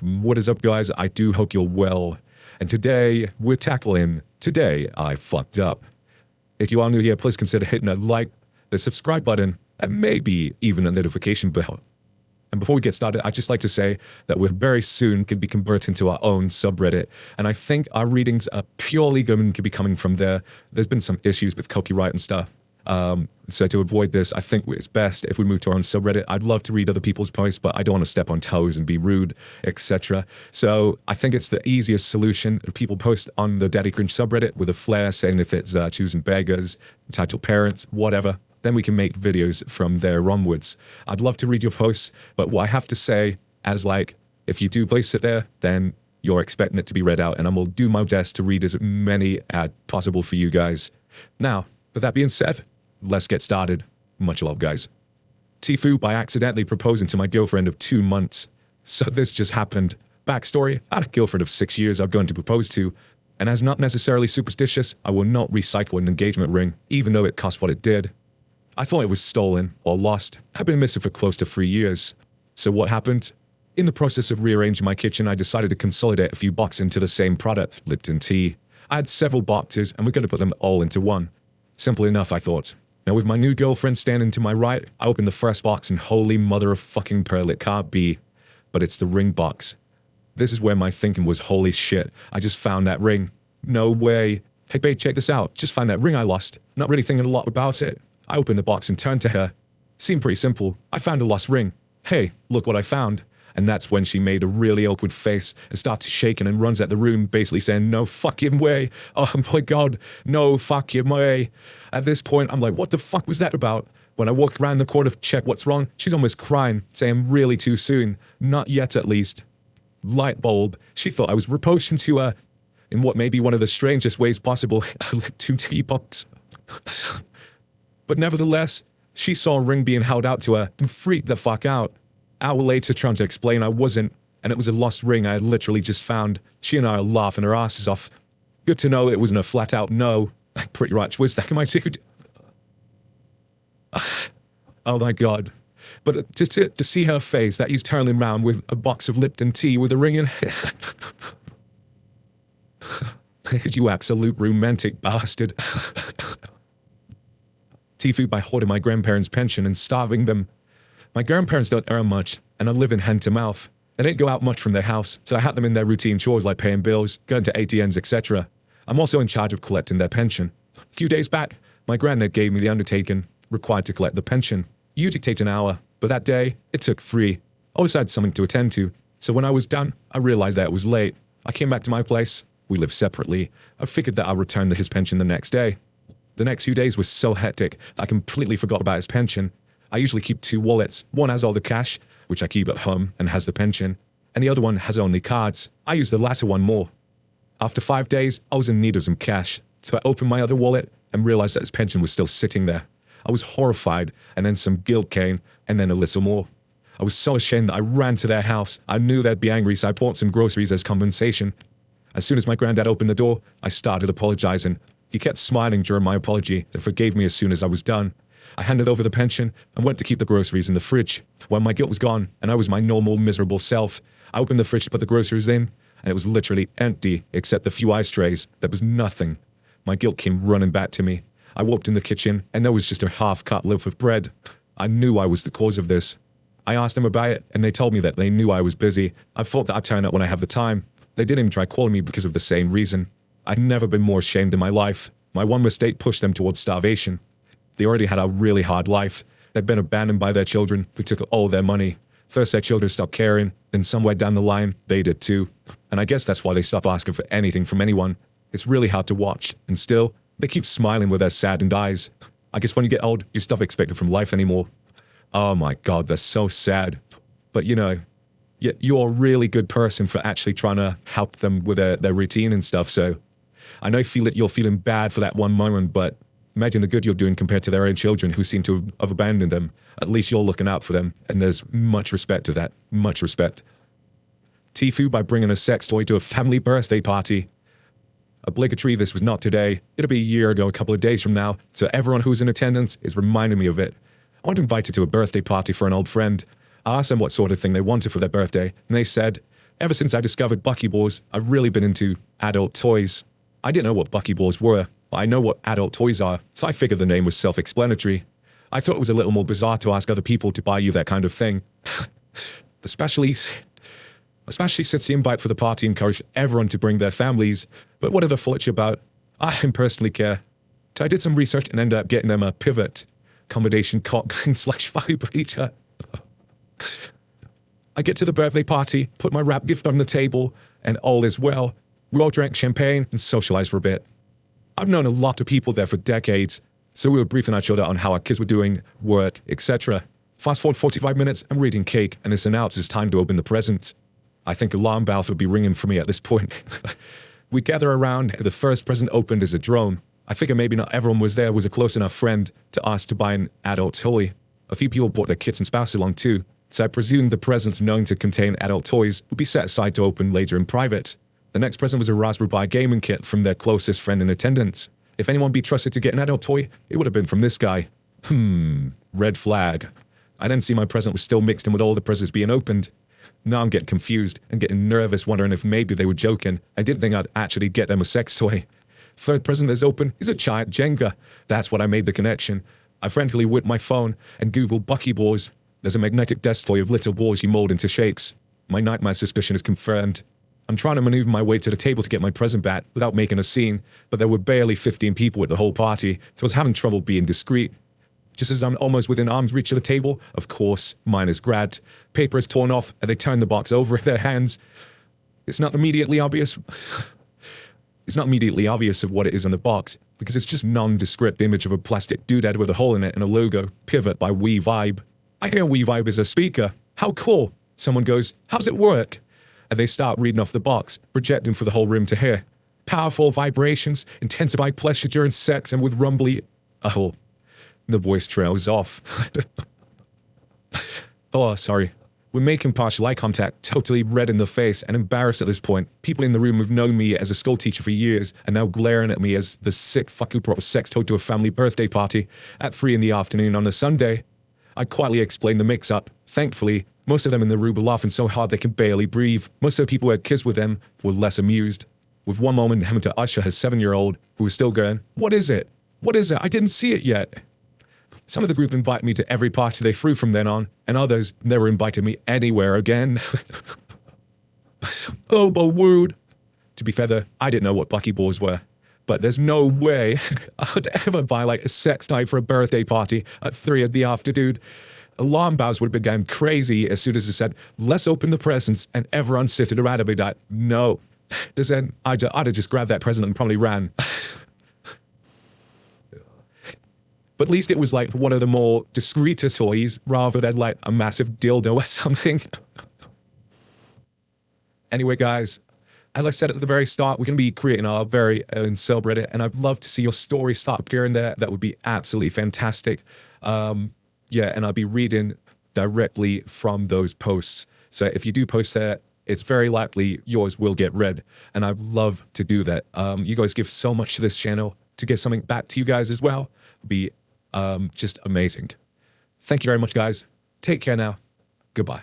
What is up, guys? I do hope you're well. And today, we're tackling Today I Fucked Up. If you are new here, please consider hitting a like, the subscribe button, and maybe even a notification bell. And before we get started, I'd just like to say that we're very soon could be converted into our own subreddit. And I think our readings are purely going to be coming from there. There's been some issues with copyright and stuff. So to avoid this, I think it's best if we move to our own subreddit. I'd love to read other people's posts, but I don't want to step on toes and be rude, etc. So I think it's the easiest solution if people post on the Daddy Cringe subreddit with a flair saying if it's choosing beggars, entitled parents, whatever. Then we can make videos from there onwards. I'd love to read your posts, but what I have to say as if you do place it there, then you're expecting it to be read out, and I will do my best to read as many as possible for you guys. Now, with that being said, let's get started. Much love, guys. TIFU by accidentally proposing to my girlfriend of 2 months. So this just happened. Backstory, I had a girlfriend of 6 years I'm going to propose to, and as not necessarily superstitious, I will not recycle an engagement ring, even though it cost what it did. I thought it was stolen or lost. I've been missing for close to 3 years. So what happened? In the process of rearranging my kitchen, I decided to consolidate a few boxes into the same product, Lipton tea. I had several boxes, and we're going to put them all into one. Simple enough, I thought. Now with my new girlfriend standing to my right, I opened the first box and holy mother of fucking pearl, it can't be. But it's the ring box. This is where my thinking was, holy shit, I just found that ring. No way. Hey babe, check this out. Just found that ring I lost. Not really thinking a lot about it. I opened the box and turned to her. Seemed pretty simple. I found a lost ring. Hey, look what I found. And that's when she made a really awkward face and starts shaking and runs at the room, basically saying, no fucking way. Oh my God, no fucking way. At this point, I'm like, what the fuck was that about? When I walk around the corner to check what's wrong, she's almost crying, saying really too soon. Not yet, at least. Light bulb. She thought I was proposing to her in what may be one of the strangest ways possible. Two teapots. But nevertheless, she saw a ring being held out to her and freaked the fuck out. Hour later, trying to explain I wasn't, and it was a lost ring I had literally just found. She and I are laughing our asses off. Good to know it wasn't a flat out no. Pretty much was that my dude. Oh my God. But to see her face that he's turning around with a box of Lipton tea with a ring in it. You absolute romantic bastard. TIFU by hoarding my grandparents' pension and starving them. My grandparents don't earn much, and I live in hand to mouth. They didn't go out much from their house, so I had them in their routine chores like paying bills, going to ATMs, etc. I'm also in charge of collecting their pension. A few days back, my granddad gave me the undertaking, required to collect the pension. Usually takes an hour, but that day, it took 3. Always had something to attend to, so when I was done, I realized that it was late. I came back to my place. We live separately. I figured that I'd return his pension the next day. The next few days was so hectic that I completely forgot about his pension. I usually keep 2 wallets. One has all the cash, which I keep at home and has the pension, and the other one has only cards. I use the latter one more. After 5 days, I was in need of some cash, so I opened my other wallet and realized that his pension was still sitting there. I was horrified, and then some guilt came, and then a little more. I was so ashamed that I ran to their house. I knew they'd be angry, so I bought some groceries as compensation. As soon as my granddad opened the door, I started apologizing. He kept smiling during my apology and forgave me as soon as I was done. I handed over the pension and went to keep the groceries in the fridge. When my guilt was gone and I was my normal, miserable self, I opened the fridge to put the groceries in, and it was literally empty except the few ice trays. There was nothing. My guilt came running back to me. I walked in the kitchen and there was just a half-cut loaf of bread. I knew I was the cause of this. I asked them about it and they told me that they knew I was busy. I thought that I'd turn up when I have the time. They didn't even try calling me because of the same reason. I'd never been more ashamed in my life. My one mistake pushed them towards starvation. They already had a really hard life. They'd been abandoned by their children who took all their money. First their children stopped caring, then somewhere down the line, they did too. And I guess that's why they stopped asking for anything from anyone. It's really hard to watch, and still, they keep smiling with their saddened eyes. I guess when you get old, you stop expecting from life anymore. Oh my God, they're so sad. But you know, you're a really good person for actually trying to help them with their routine and stuff, so I know you're feeling bad for that one moment, but imagine the good you're doing compared to their own children who seem to have abandoned them. At least you're looking out for them, and there's much respect to that. Much respect. TIFU by bringing a sex toy to a family birthday party. Obligatory, this was not today. It'll be a year ago, a couple of days from now, so everyone who's in attendance is reminding me of it. I was invited to a birthday party for an old friend. I asked them what sort of thing they wanted for their birthday, and they said, Ever since I discovered buckyballs, I've really been into adult toys. I didn't know what buckyballs were, but I know what adult toys are, so I figured the name was self-explanatory. I thought it was a little more bizarre to ask other people to buy you that kind of thing. Especially since the invite for the party encouraged everyone to bring their families. But whatever floats you about, I don't personally care. So I did some research and ended up getting them a pivot combination cock / vibrator. I get to the birthday party, put my wrap gift on the table, and all is well. We all drank champagne and socialized for a bit. I've known a lot of people there for decades, so we were briefing each other on how our kids were doing, work, etc. Fast forward 45 minutes, I'm reading cake, and it's announced it's time to open the presents. I think alarm bells would be ringing for me at this point. We gather around, and the first present opened is a drone. I figure maybe not everyone was a close enough friend to ask to buy an adult toy. A few people brought their kids and spouses along too, so I presumed the presents known to contain adult toys would be set aside to open later in private. The next present was a Raspberry Pi gaming kit from their closest friend in attendance. If anyone be trusted to get an adult toy, it would have been from this guy. Red flag. I then see my present was still mixed in with all the presents being opened. Now I'm getting confused and getting nervous, wondering if maybe they were joking. I didn't think I'd actually get them a sex toy. Third present that's open is a giant Jenga. That's what I made the connection. I frantically whipped my phone and Googled buckyballs. There's a magnetic desk toy of little balls you mold into shapes. My nightmare suspicion is confirmed. I'm trying to maneuver my way to the table to get my present back without making a scene, but there were barely 15 people at the whole party, so I was having trouble being discreet. Just as I'm almost within arm's reach of the table, of course, mine is grabbed. Paper is torn off, and they turn the box over in their hands. It's not immediately obvious of what it is on the box, because it's just nondescript image of a plastic doodad with a hole in it and a logo, Pivot by WeVibe. I hear WeVibe is a speaker. How cool. Someone goes, how's it work? And they start reading off the box, projecting for the whole room to hear. Powerful vibrations, intensified pleasure during sex, and with rumbly... Oh, the voice trails off. Oh, sorry. We're making partial eye contact, totally red in the face and embarrassed at this point. People in the room have known me as a school teacher for years and now glaring at me as the sick fuck who brought a sex toy to a family birthday party at 3 in the afternoon on a Sunday. I quietly explained the mix-up. Thankfully, most of them in the room were laughing so hard they could barely breathe. Most of the people who had kids with them were less amused. With one moment having to usher her 7-year-old, who was still going, "What is it? What is it? I didn't see it yet." Some of the group invited me to every party they threw from then on, and others never invited me anywhere again. Oh, but word. To be fair though, I didn't know what buckyballs were. But there's no way I'd ever buy like a sex toy for a birthday party at 3 in the afternoon. Alarm bells would have begun crazy as soon as it said, "Let's open the presents," and everyone sitting around me like, no. Then I'd have just grabbed that present and probably ran. But at least it was like one of the more discreet toys rather than like a massive dildo or something. Anyway, guys, as I said at the very start, we're going to be creating our very own subreddit, and I'd love to see your story start appearing there. That would be absolutely fantastic. Yeah, and I'll be reading directly from those posts. So if you do post there, it's very likely yours will get read, and I'd love to do that. You guys give so much to this channel. To get something back to you guys as well would be just amazing. Thank you very much, guys. Take care now. Goodbye.